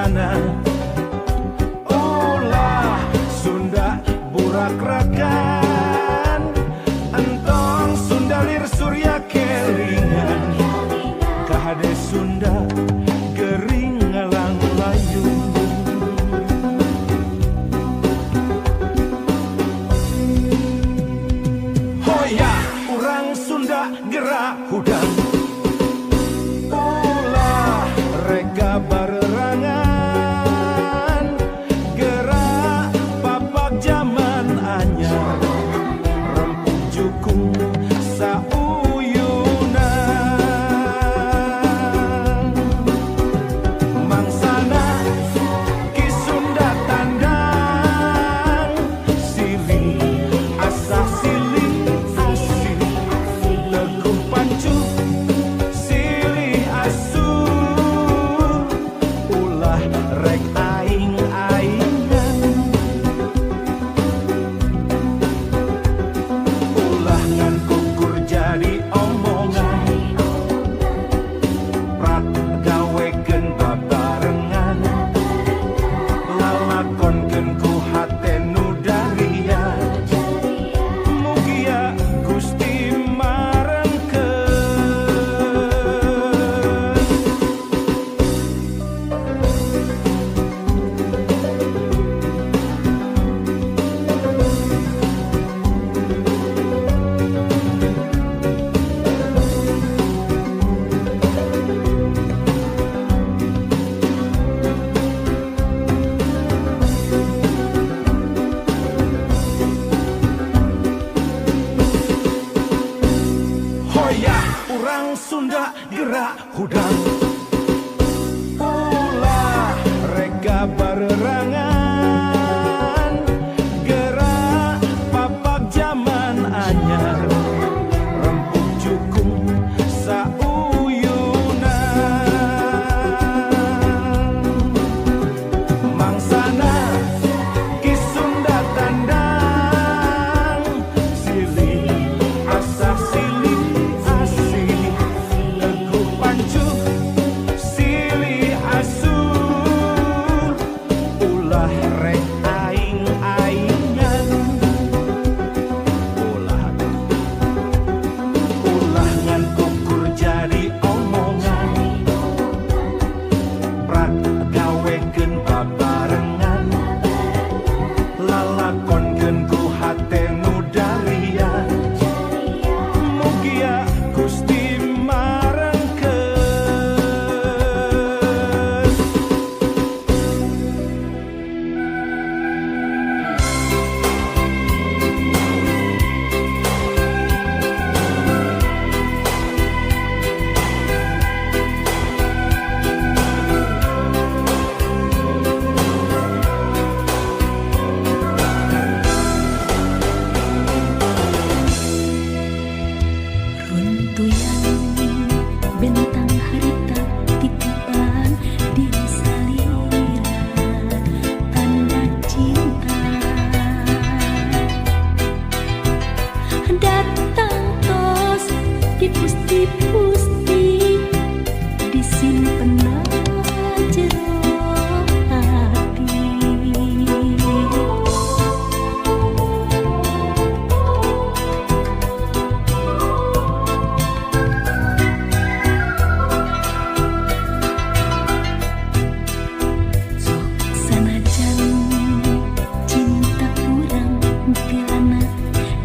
mangsana. Ulah Sunda burak-rakan, entong Sunda lir surya kelingan, kahade Sunda gering ngalang layu. Hoya urang Sunda gerak hudang, ulah reka barerangan, gerak papak zaman anyar, rempuk jukung sauyunan. Mangsana ki Sunda tandang, silih asah silih asih, leguh pancu silih asuh, ulah rek aing-aingan, ulah ngan kukur jadi omongan, prat gawekeun babarengan, lalakonkeun ku hate nu darian, mugia Gusti marengkeun. Hoya urang Sunda gerak hudang, ulah reka barerangan, gerak papak zaman anyar, rempuk jukung sauyunan. Mangsana ki Sunda tandang, silih asah silih asih, leguh pancu silih asuh, ulah rek aing-aingan, ulah ngan kukur jadi omongan, prat gawekeun babarengan, lalakonkeun ku hate nu darian, mugia Gusti marengkeun. Runtuyan bentang harita titipan di salira, tanda cinta datang tos dipusti-pusti, disimpen jero hati. Sanajan cinta kurang pilana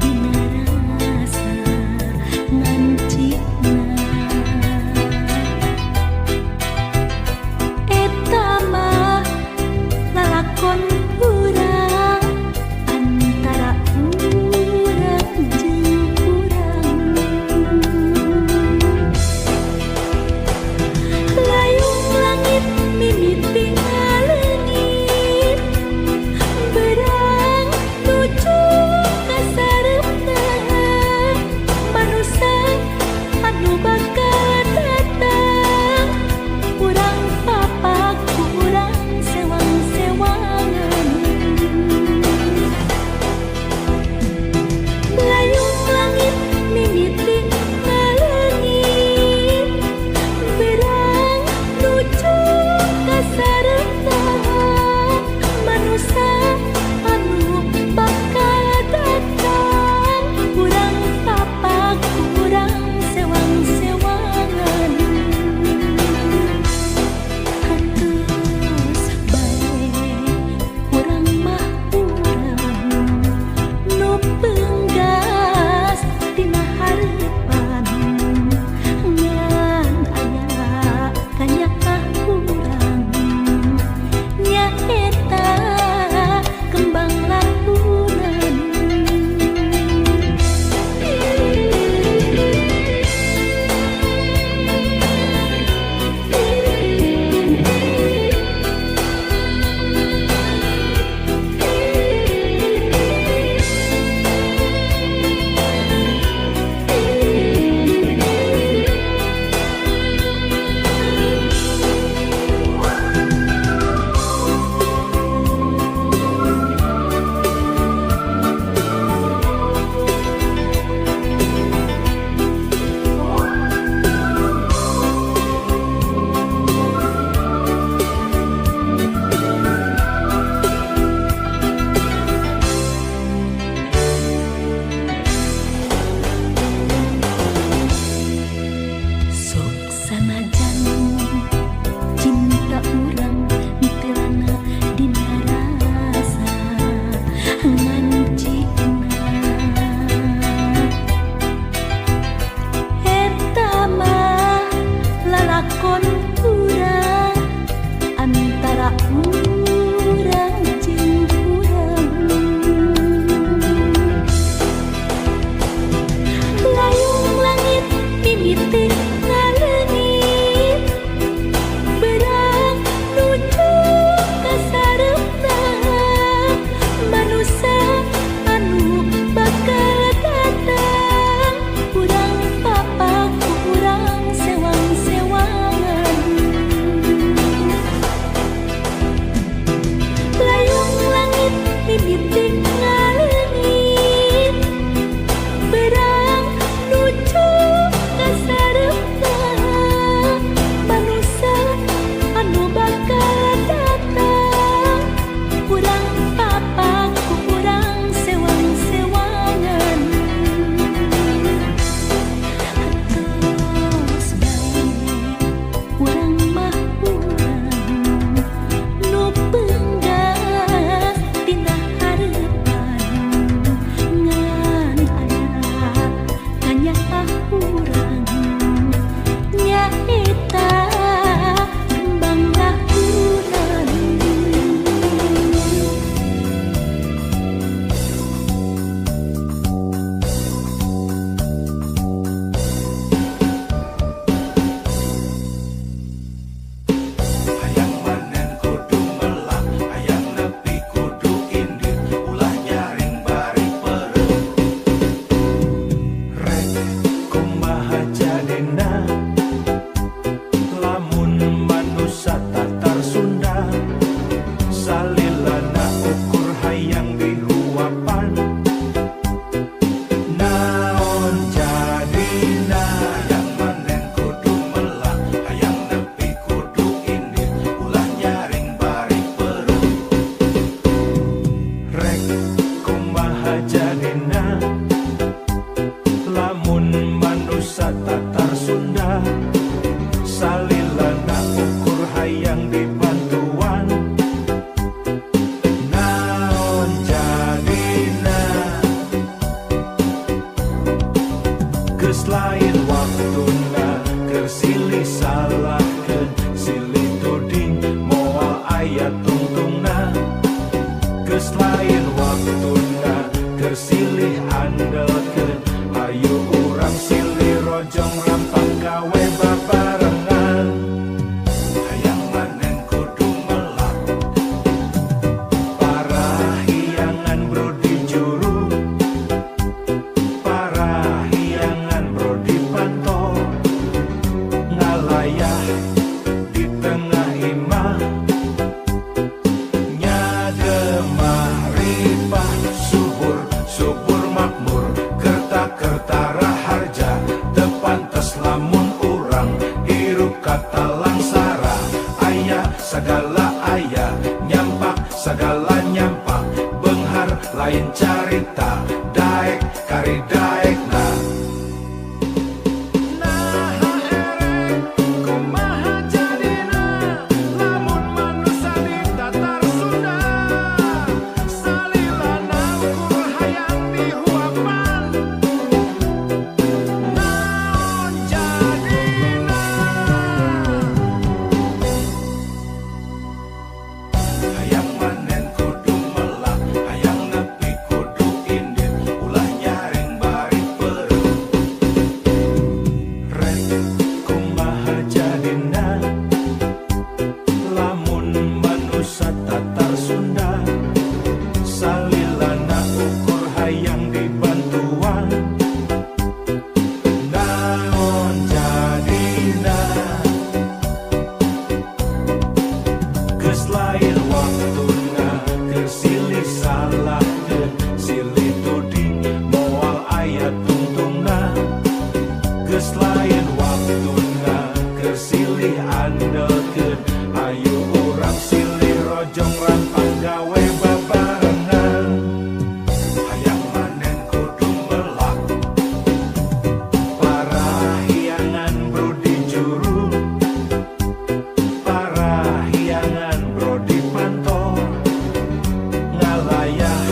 dina rasa ngancikna, geus lain waktuna keur silih andelkeun ayo urang silih rojong rampang gawe babarengan hayang manen kudu melak parahiangan bro di juru parahiangan bro di pantau ngalayah di tengah imah Marifah subur, subur makmur kerta-kerta raharja tepantes lamun urang hirup kata langsara aya segala aya nyampak segala nyampak benghar lain carita daek kari daek nah hayang manen kudu melak hayang nepi kudu indit ulah nyaring bari perut rek kumaha jadina lamun manusia Tatar Sunda salilana ukur hayang dibantuan naon jadina geus lain waktuna keur silih salahkeun silih tuding moal aya tungtungna geus lain waktuna keur silih andelkeun ayo urang silih rojong rampang gawe babarengan hayang manen kudu melak parahiangan bro di juru parahiangan bro di pantau ngalayah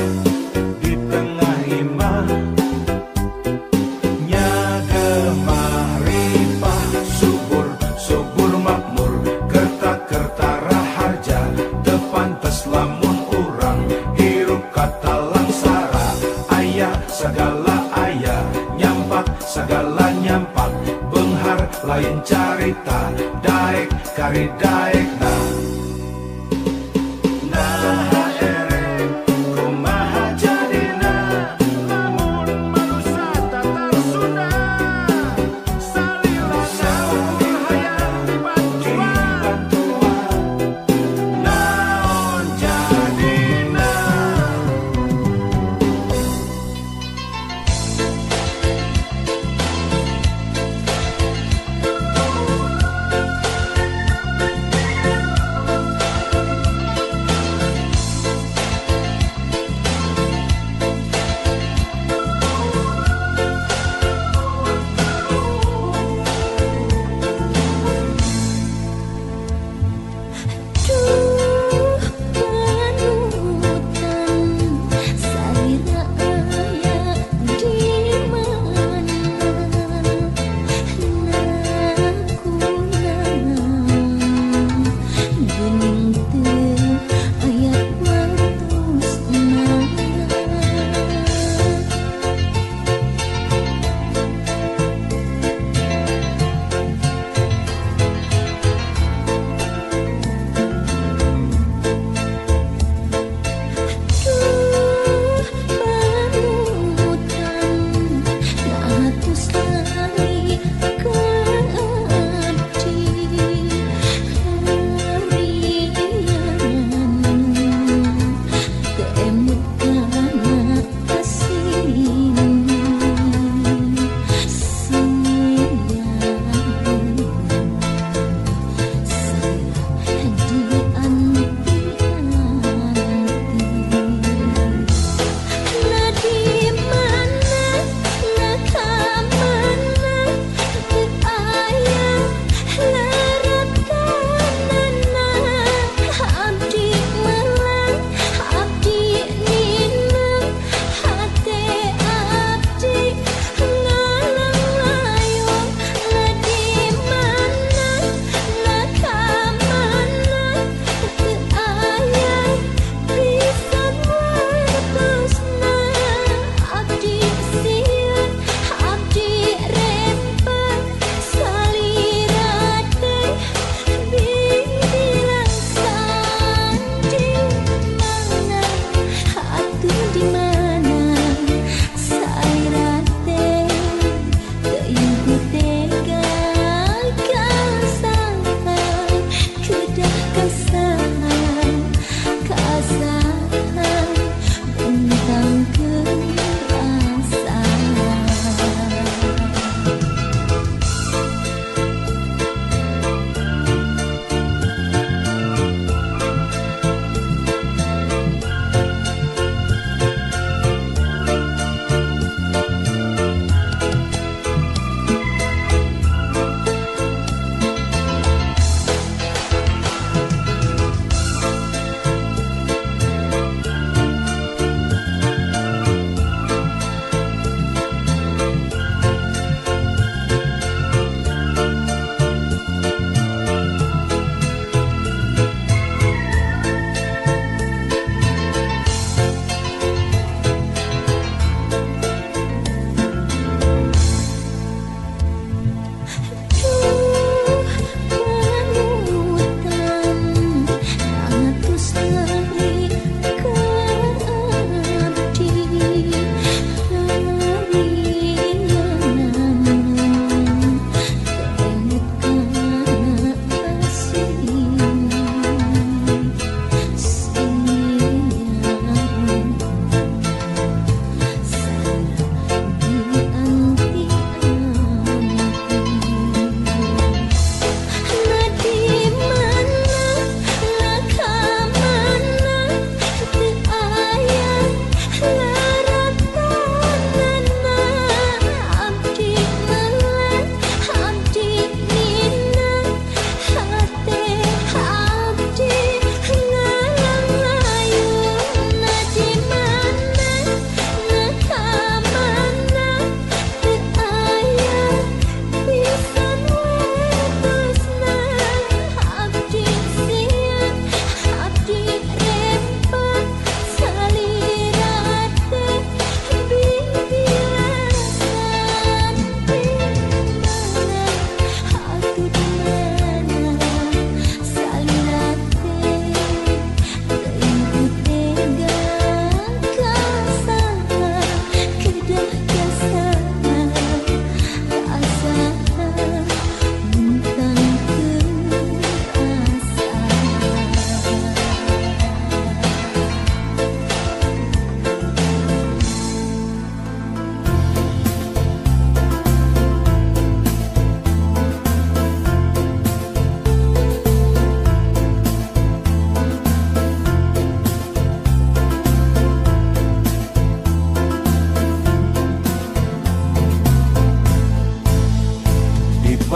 di tengah imah nyaga marifah subur subur makmur kerta-kerta raharja tepantes lamun urang hirup kata langsara aya segala aya nyampak segala nyampak benghar lain carita daek kari daek nah kumaha jadina lamun manusia Tatar Sunda salilana ukur hayang dibantuan naon jadina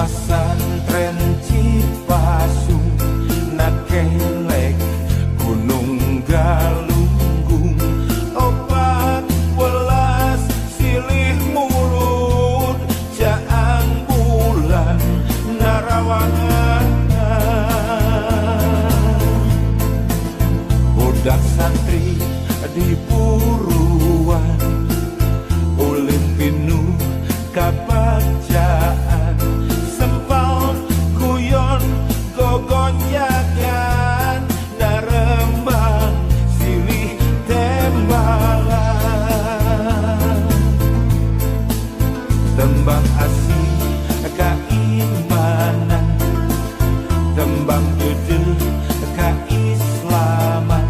Pasantren Cipasung Nakelek Gunung Galunggung opat welas silih mulut Jaang bulan Narawangan budak santri di Puruan ulin pinuh kapacaan gogonyakan narembang silih tembalan tembang asih keimanan tembang gedel keislaman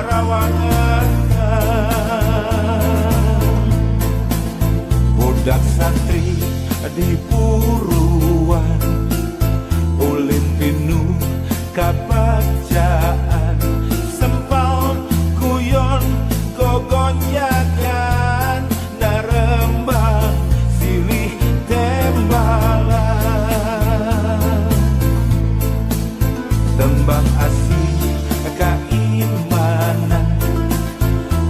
narawangan budak santri di Puruan ulin pinu kabacaan sempal guyon gogonjakan narembang silih tembalan tembang asih keimanan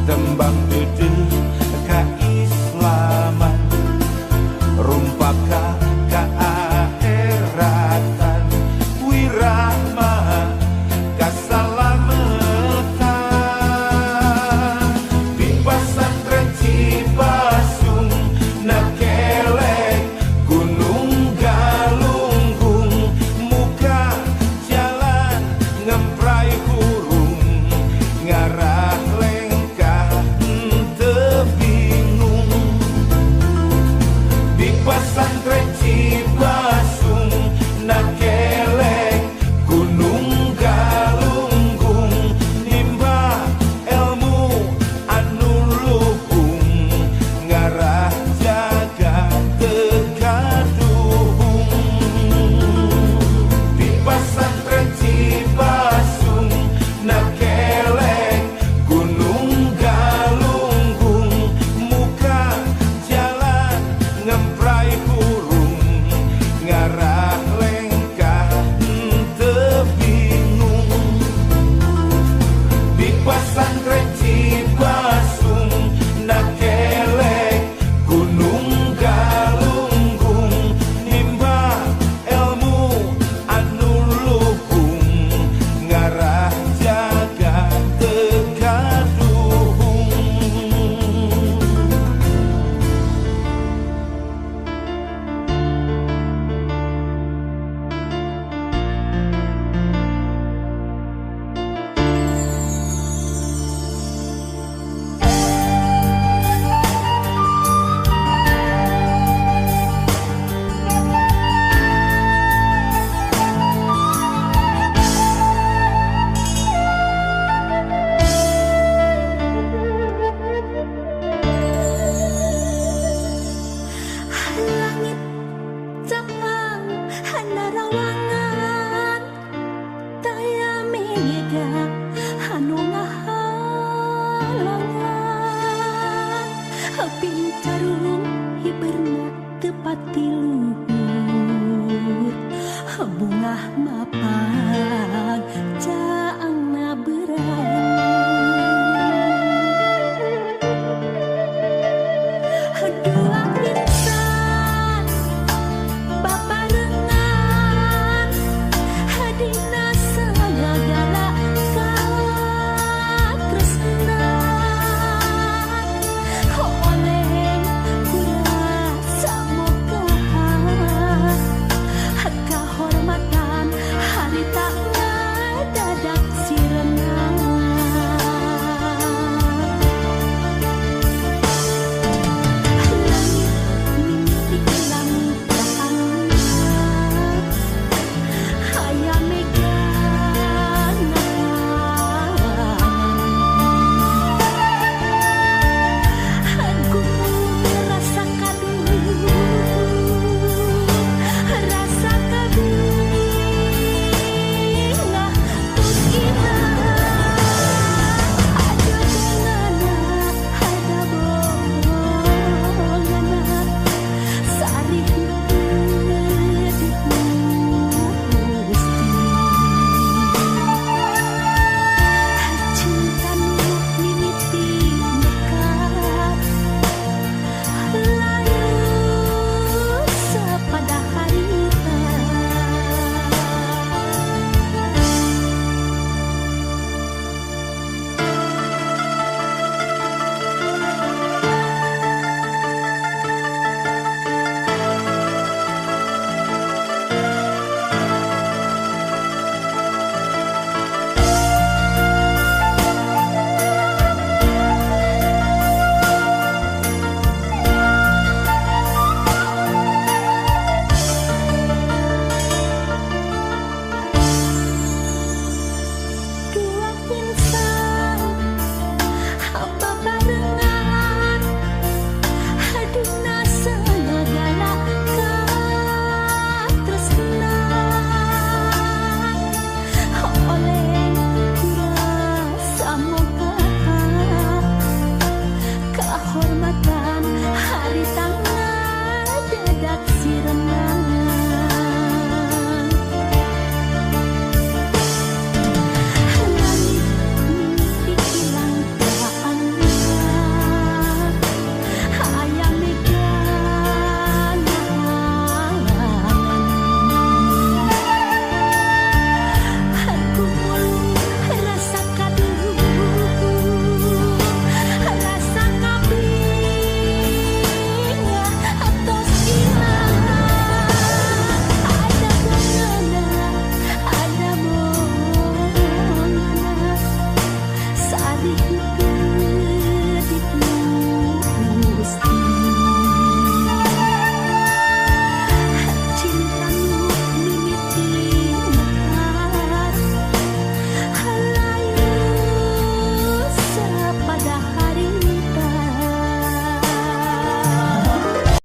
tembang dede keislaman rumpaka keakhiratan wirahma kasalamatan di pesantren Cipasung nakelek gunung galunggung muka jalan ngemprai hurung ngarah lengkah tebingung di pesantren Cipasung nakelek gunung galunggung nimba ilmu anu lupung ngarah jaga tegaduhung di pesantren Cipasung nakelek gunung galunggung muka jalan ngemprai hurung ngarah lengkah tebingung di pesantren Cipasung nakelek gunung galunggung nimba ilmu anu lupung ngarah jaga tegaduhung langit cakang narawangan daya mega anu ngahalangan pincarung hiberna tepati luhur bunga mapan